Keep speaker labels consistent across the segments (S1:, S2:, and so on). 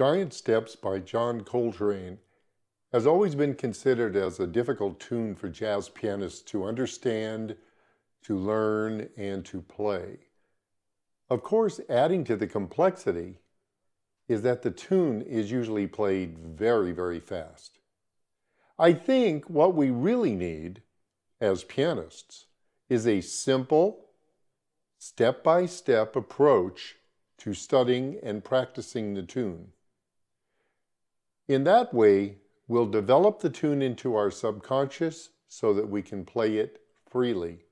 S1: Giant Steps by John Coltrane has always been considered as a difficult tune for jazz pianists to understand, to learn, and to play. Of course, adding to the complexity is that the tune is usually played very, very fast. I think what we really need as pianists is a simple, step-by-step approach to studying and practicing the tune. In that way, we'll develop the tune into our subconscious so that we can play it freely.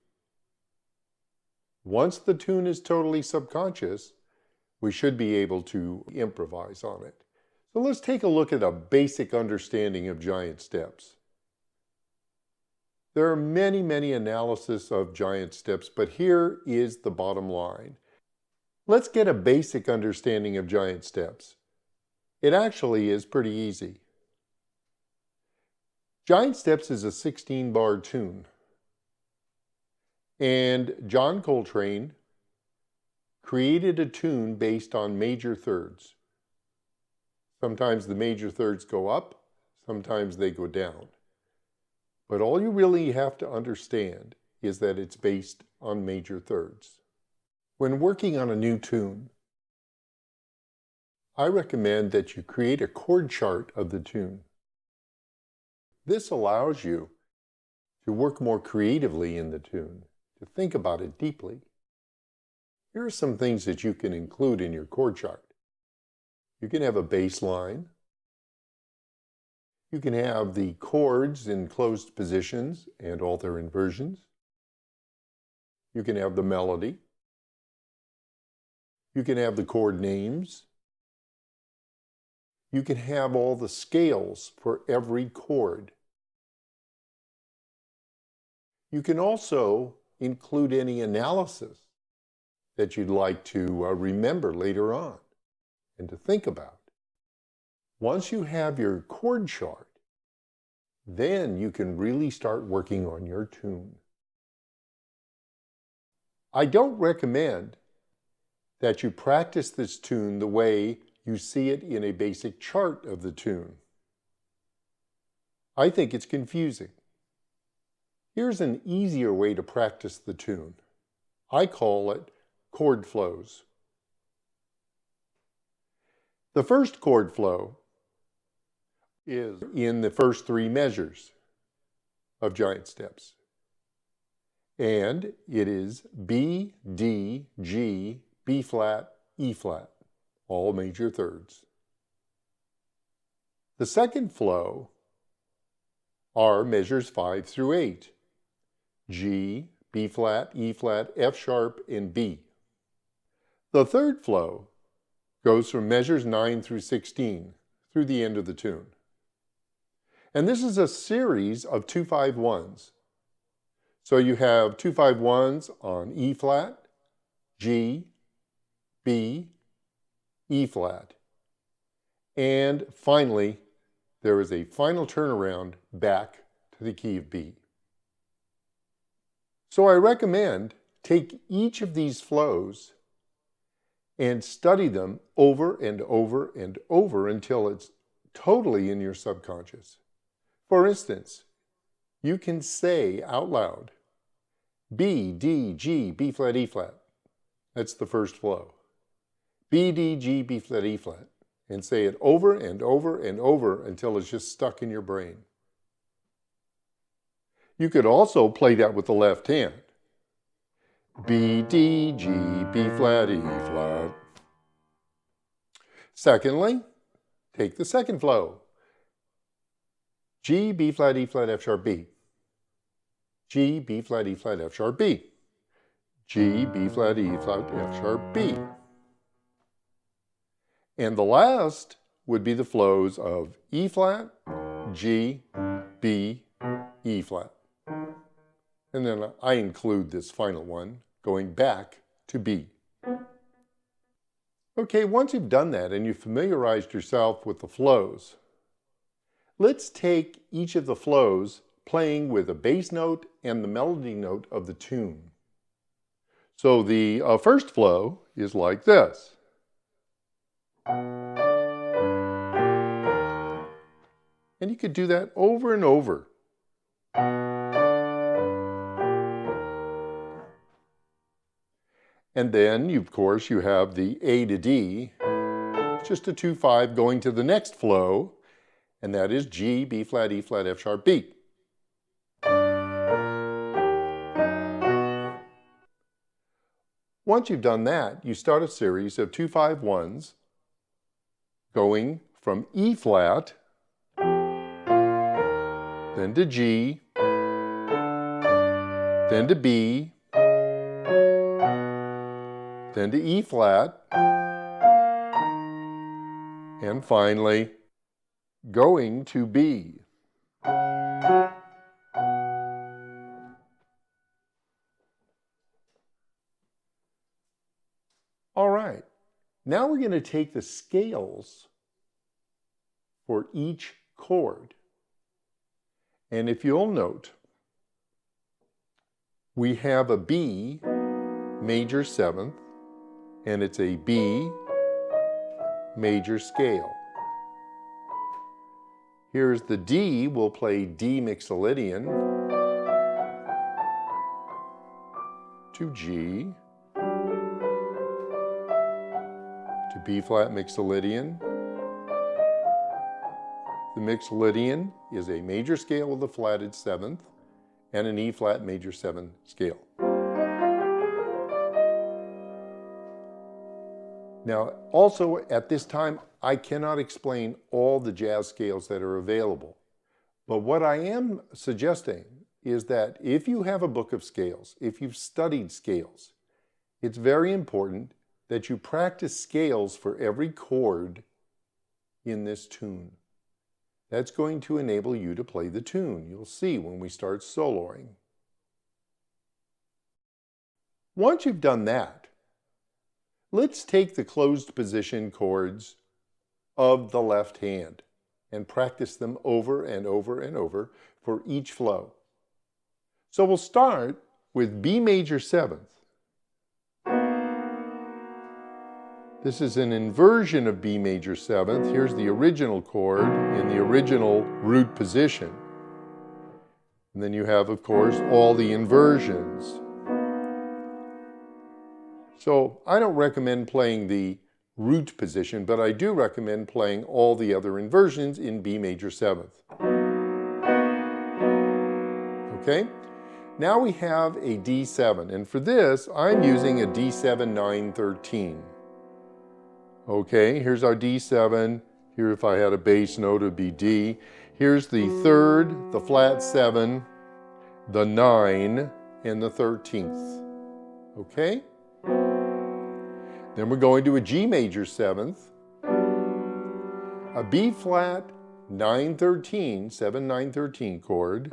S1: Once the tune is totally subconscious, we should be able to improvise on it. So let's take a look at a basic understanding of giant steps. There are many, many analyses of giant steps, but here is the bottom line. Let's get a basic understanding of giant steps. It actually is pretty easy. Giant Steps is a 16-bar tune. And John Coltrane created a tune based on major thirds. Sometimes the major thirds go up, sometimes they go down. But all you really have to understand is that it's based on major thirds. When working on a new tune, I recommend that you create a chord chart of the tune. This allows you to work more creatively in the tune, to think about it deeply. Here are some things that you can include in your chord chart. You can have a bass line. You can have the chords in closed positions and all their inversions. You can have the melody. You can have the chord names. You can have all the scales for every chord. You can also include any analysis that you'd like to remember later on and to think about. Once you have your chord chart, then you can really start working on your tune. I don't recommend that you practice this tune the way you see it in a basic chart of the tune. I think it's confusing. Here's an easier way to practice the tune. I call it chord flows. The first chord flow is in the first three measures of Giant Steps. And it is B, D, G, B flat, E flat, all major thirds. The second flow are measures 5 through 8. G, B flat, E flat, F sharp, and B. The third flow goes from measures 9 through 16 through the end of the tune. And this is a series of 2-5-1s. So you have 2-5-1s on E flat, G, B, E flat. And finally, there is a final turnaround back to the key of B. So I recommend take each of these flows and study them over and over and over until it's totally in your subconscious. For instance, you can say out loud, B, D, G, B flat, E flat. That's the first flow. B, D, G, B flat, E flat. And say it over and over and over until it's just stuck in your brain. You could also play that with the left hand. B, D, G, B flat, E flat. Secondly, take the second flow. G, B flat, E flat, F sharp, B. G, B flat, E flat, F sharp, B. G, B flat, E flat, F sharp, B. And the last would be the flows of E flat, G, B, E flat. And then I include this final one going back to B. Okay, once you've done that and you've familiarized yourself with the flows, let's take each of the flows playing with a bass note and the melody note of the tune. So the first flow is like this. And you could do that over and over. And then, of course, you have the A to D. It's just a 2-5 going to the next flow, and that is G, B flat, E flat, F sharp, B. Once you've done that, you start a series of 2-5-1s going from E flat, then to G, then to B, then to E flat, and finally going to B. All right, now we're going to take the scales for each chord. And if you'll note, we have a B major 7th, and it's a B major scale. Here's the D, we'll play D mixolydian to G, to B flat mixolydian. The mixolydian is a major scale with a flatted 7th and an E flat major 7 scale. Now, also at this time, I cannot explain all the jazz scales that are available. But what I am suggesting is that if you have a book of scales, if you've studied scales, it's very important that you practice scales for every chord in this tune. That's going to enable you to play the tune. You'll see when we start soloing. Once you've done that, let's take the closed position chords of the left hand and practice them over and over and over for each flow. So we'll start with B major 7th. This is an inversion of B major 7th. Here's the original chord in the original root position. And then you have, of course, all the inversions. So I don't recommend playing the root position, but I do recommend playing all the other inversions in B major 7th. Okay? Now we have a D7, and for this, I'm using a D7 9-13. Okay, here's our D7. Here, if I had a bass note, it would be D. Here's the 3rd, the flat 7, the 9, and the 13th. Okay? Then we're going to a G major 7th, a B flat 9-13, 7-9-13 chord,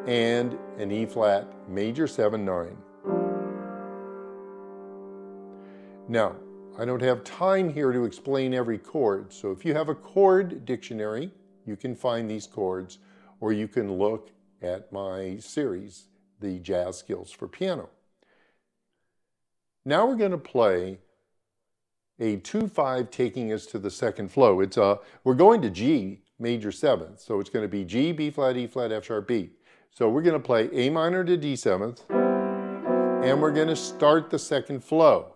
S1: and an E flat major 7-9. Now, I don't have time here to explain every chord, so if you have a chord dictionary, you can find these chords, or you can look at my series, The Jazz Skills for Piano. Now we're going to play a 2-5 taking us to the second flow. We're going to G major 7th, so it's going to be G, B flat, E flat, F sharp, B. So we're going to play A minor to D 7th, and we're going to start the second flow.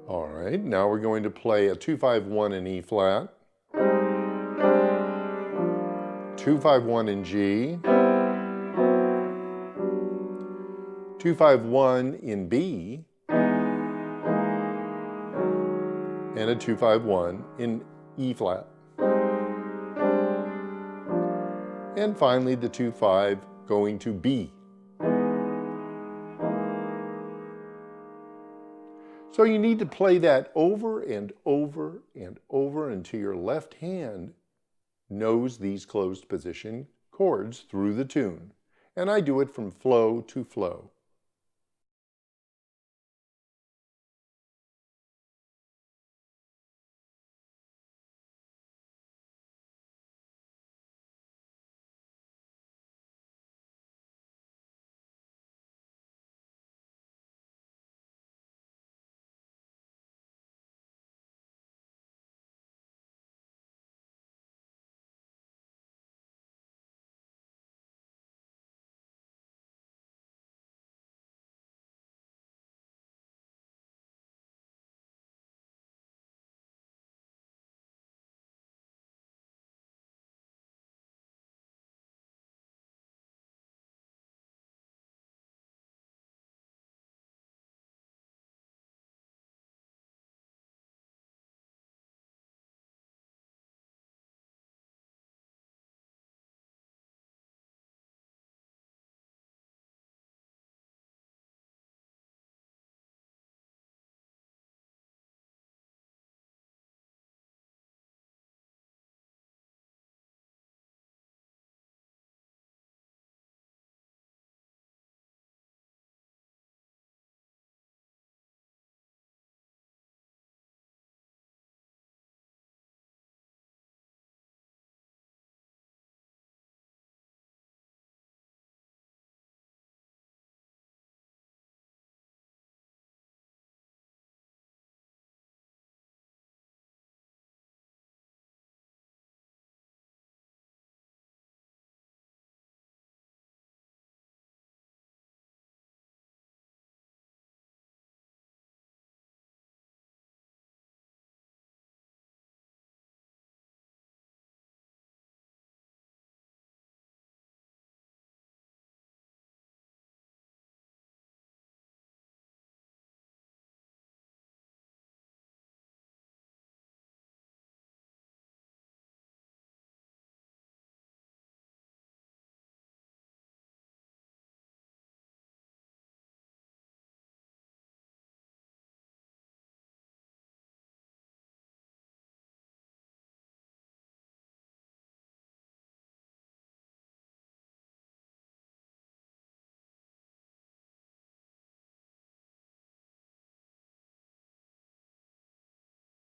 S1: All right, now we're going to play a 2-5-1 in E flat, 2-5-1 in G, 2-5-1 in B, and a 2-5-1 in E flat. And finally the 2-5 going to B. So you need to play that over and over and over until your left hand knows these closed position chords through the tune. And I do it from flow to flow.